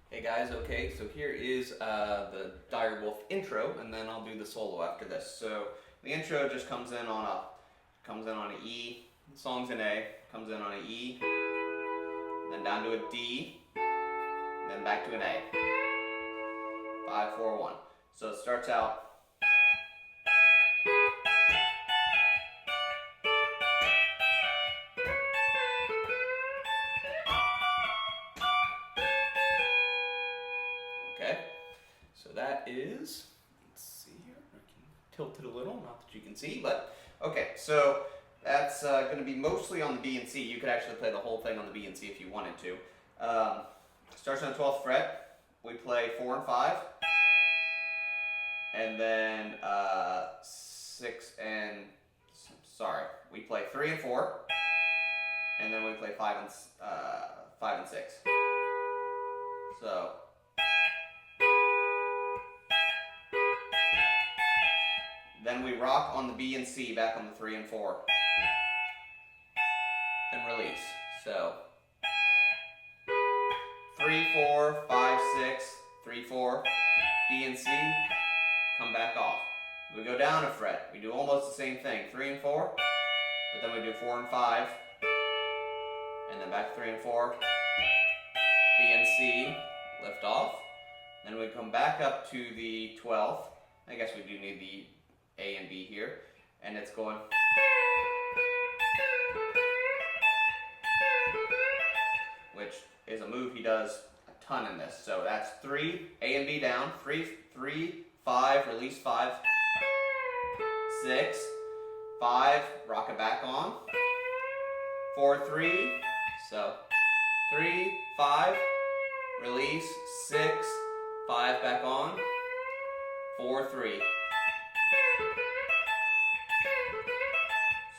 Hey guys, okay, so here is the Dire Wolf intro, and then I'll do the solo after this. So the intro just comes in on an E, the song's in A, comes in on an E, then down to a D, then back to an A. 5, 4, 1. So it starts out. Okay, so that is, let's see here, I can tilt it a little, not that you can see, but okay, so that's going to be mostly on the B and C. You could actually play the whole thing on the B and C if you wanted to. Starts on the 12th fret, we play 4 and 5, and then we play 3 and 4, and then we play 5 and 6. So. Then we rock on the B and C, back on the 3 and 4. Then release. So 3, 4, 5, 6, 3, 4, B and C, come back off. We go down a fret. We do almost the same thing. 3 and 4, but then we do 4 and 5, and then back to 3 and 4, B and C, lift off. Then we come back up to the 12th. I guess we do need the A and B here, and it's going, which is a move he does a ton in this. So that's 3, A and B down, 3, 5, release 5, 6, 5, rock it back on, 4, 3, so 3, 5, release, 6, 5 back on, 4, 3.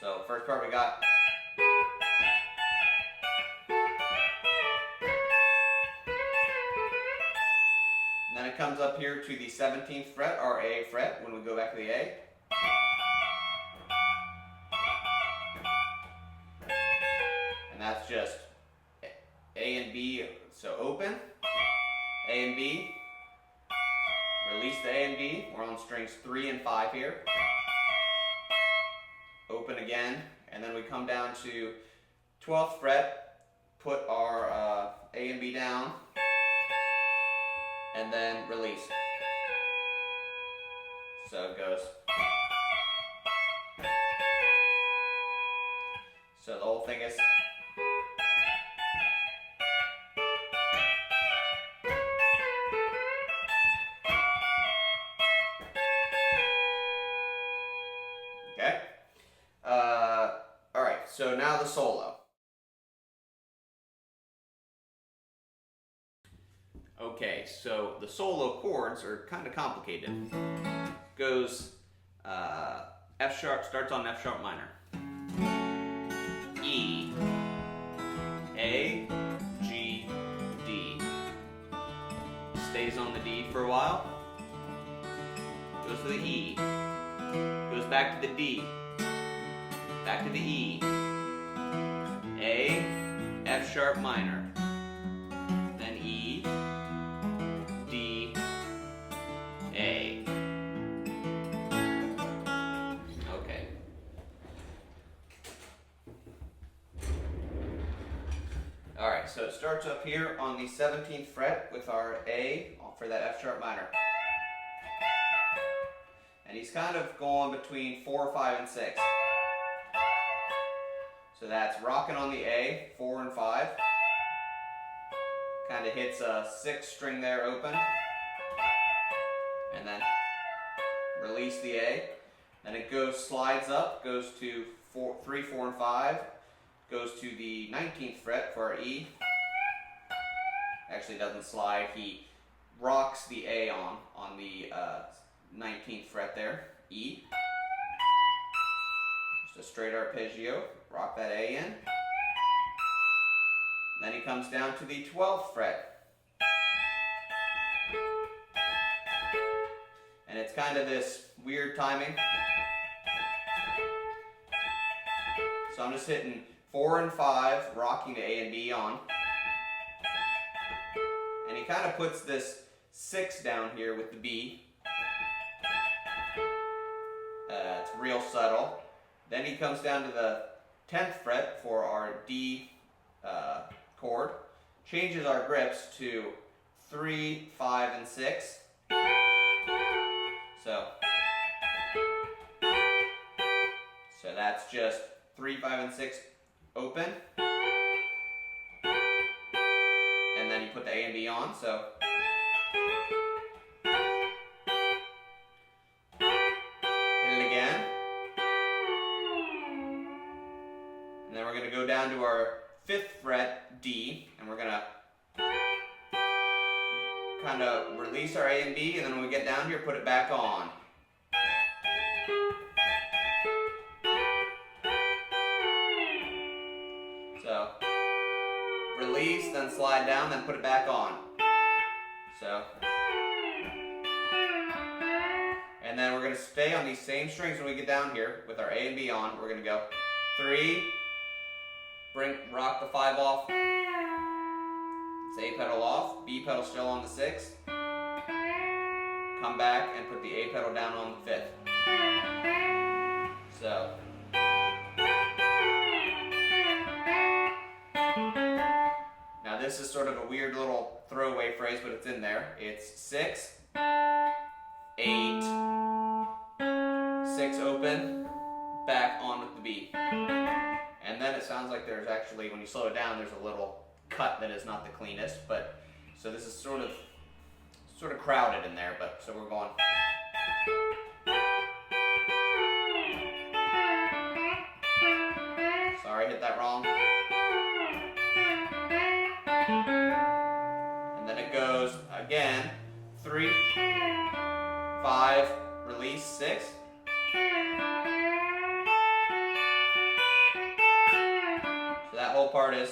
So first part we got. And then it comes up here to the 17th fret, our A fret, when we go back to the A. And that's just A and B, so open, A and B, release the A and B, we're on strings 3 and 5 here. Open again, and then we come down to 12th fret, put our A and B down, and then release. So it goes. So the whole thing is. Okay. All right, so now the solo. Okay, so the solo chords are kind of complicated. Goes F sharp, starts on F sharp minor. E, A, G, D. Stays on the D for a while. Goes to the E. Goes back to the D. Back to the E. A, F sharp minor. Then E, D, A. Okay. Alright, so it starts up here on the 17th fret with our A for that F sharp minor. And he's kind of going between 4, 5, and 6. So that's rocking on the A, 4 and 5. Kind of hits a 6 string there open. And then release the A. Then it slides up, goes to 3, 4, and 5. Goes to the 19th fret for our E. Actually doesn't slide, he rocks the A on the 19th fret there, E. Just a straight arpeggio, rock that A in. Then he comes down to the 12th fret. And it's kind of this weird timing. So I'm just hitting 4 and 5, rocking to A and B on. And he kind of puts this 6 down here with the B. It's real subtle. Then he comes down to the 10th fret for our D chord, changes our grips to 3, 5, and 6. So that's just 3, 5, and 6 open. And then you put the A and B on, so. Hit it again. And then we're going to go down to our 5th fret D, and we're going to kind of release our A and B, and then when we get down here, put it back on. So, release, then slide down, then put it back on. So, and then we're going to stay on these same strings when we get down here with our A and B on. We're going to go 3, rock the 5 off, it's A pedal off, B pedal still on the 6, come back and put the A pedal down on the 5th. So, now this is sort of a weird little throwaway phrase, but it's in there. It's 6, 8, 6 open, back on with the B. And then it sounds like there's actually, when you slow it down, there's a little cut that is not the cleanest, but so this is sort of crowded in there, but so we're going. Sorry, I hit that wrong. And then it goes again, 3, 5, release, 6. So that whole part is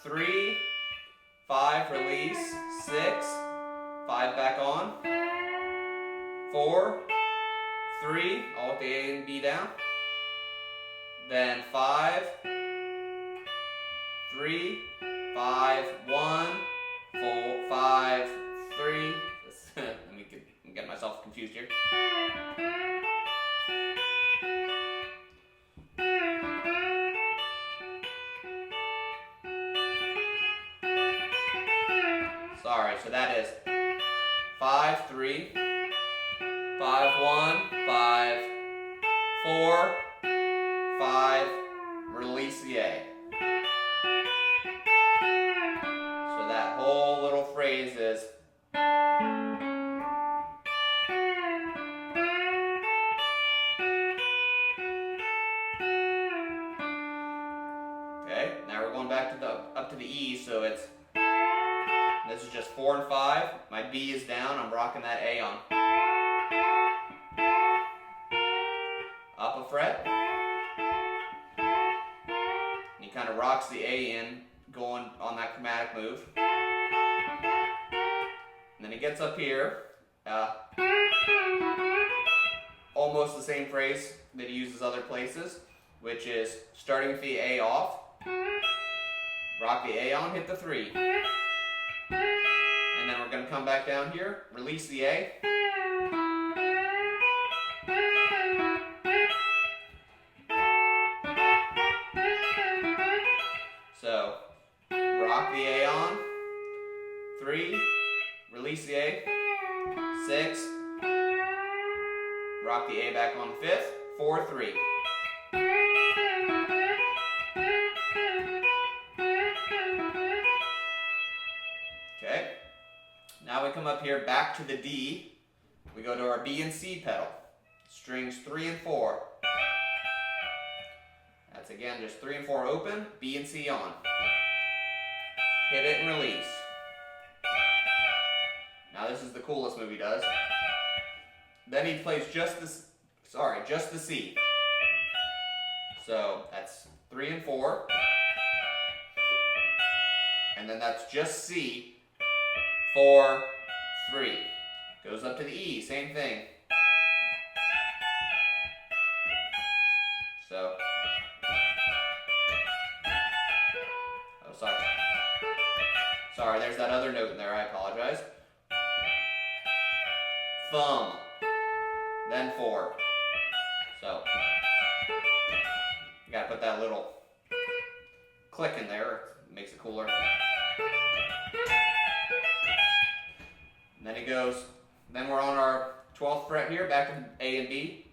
3, 5, release, 6, 5 back on, 4, 3, all with the A and B down, then 5, 3, 5, 1, 4, 5, 3. Let me get myself confused here. Sorry, so that is 5, 3, 5, 1, 5, 4, 5, release the A. So that whole little phrase is okay, now we're going back to up to the E, so it's this is just 4 and 5. My B is down. I'm rocking that A on. Up a fret. And he kind of rocks the A in, going on that chromatic move. And then he gets up here. Almost the same phrase that he uses other places, which is starting with the A off. Rock the A on, hit the 3. And then we're going to come back down here, release the A. So, rock the A on, 3, release the A, 6, rock the A back on 5th, 4, 3. Okay. Now we come up here back to the D. We go to our B and C pedal. Strings 3 and 4. That's again just 3 and 4 open, B and C on. Hit it and release. Now this is the coolest move he does. Then he plays just the C. So that's 3 and 4. And then that's just C. 4, 3. Goes up to the E, same thing. So, oh sorry. Sorry, there's that other note in there, I apologize. Thumb, then 4. So, you gotta put that little click in there, it makes it cooler. And then he goes, then we're on our 12th fret here, back to A and B.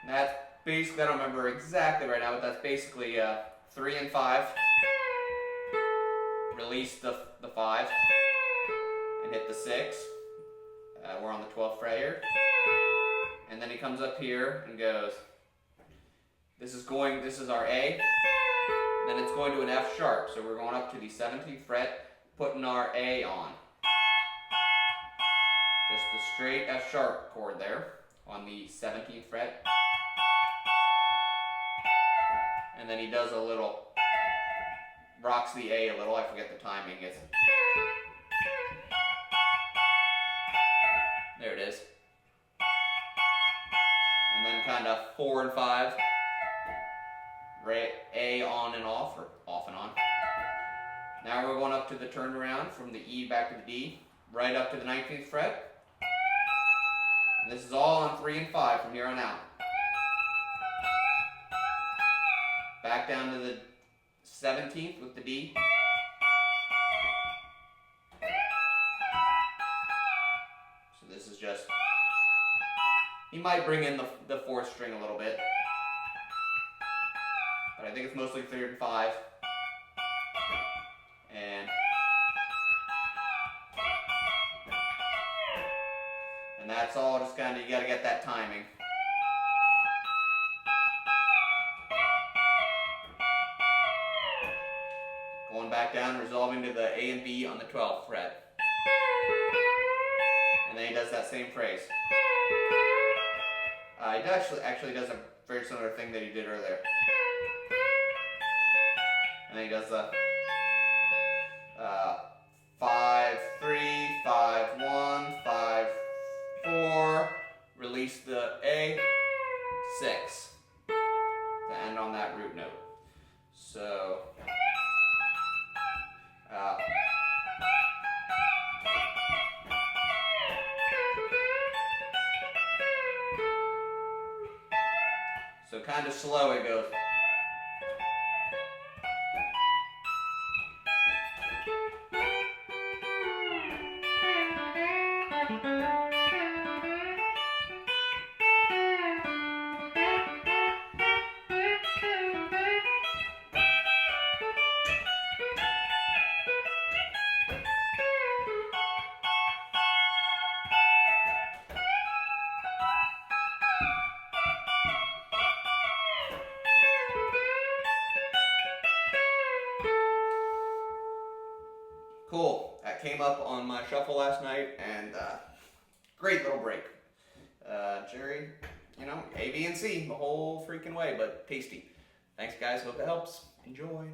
And that's basically, I don't remember exactly right now, but that's basically 3 and 5. Release the 5 and hit the 6. We're on the 12th fret here. And then he comes up here and goes, this is our A, then it's going to an F sharp. So we're going up to the 17th fret, putting our A on. Just the straight F sharp chord there on the 17th fret. And then he does a little, rocks the A a little, I forget the timing. There it is. And then kind of 4 and 5, A on and off, or off and on. Now we're going up to the turnaround from the E back to the D, right up to the 19th fret. And this is all on 3 and 5 from here on out. Back down to the 17th with the D. So this is just, he might bring in the 4th string a little bit, but I think it's mostly 3 and 5. And that's all, just kind of, you got to get that timing. Going back down, resolving to the A and B on the 12th fret. And then he does that same phrase. He actually does a very similar thing that he did earlier. And then he does the 5, 3, 5, 1, 5, 4, release the A, 6, to end on that root note. So, so kind of slow it goes. Cool. That came up on my shuffle last night, and great little break. Jerry, you know, A, B, and C the whole freaking way, but tasty. Thanks, guys. Hope it helps. Enjoy.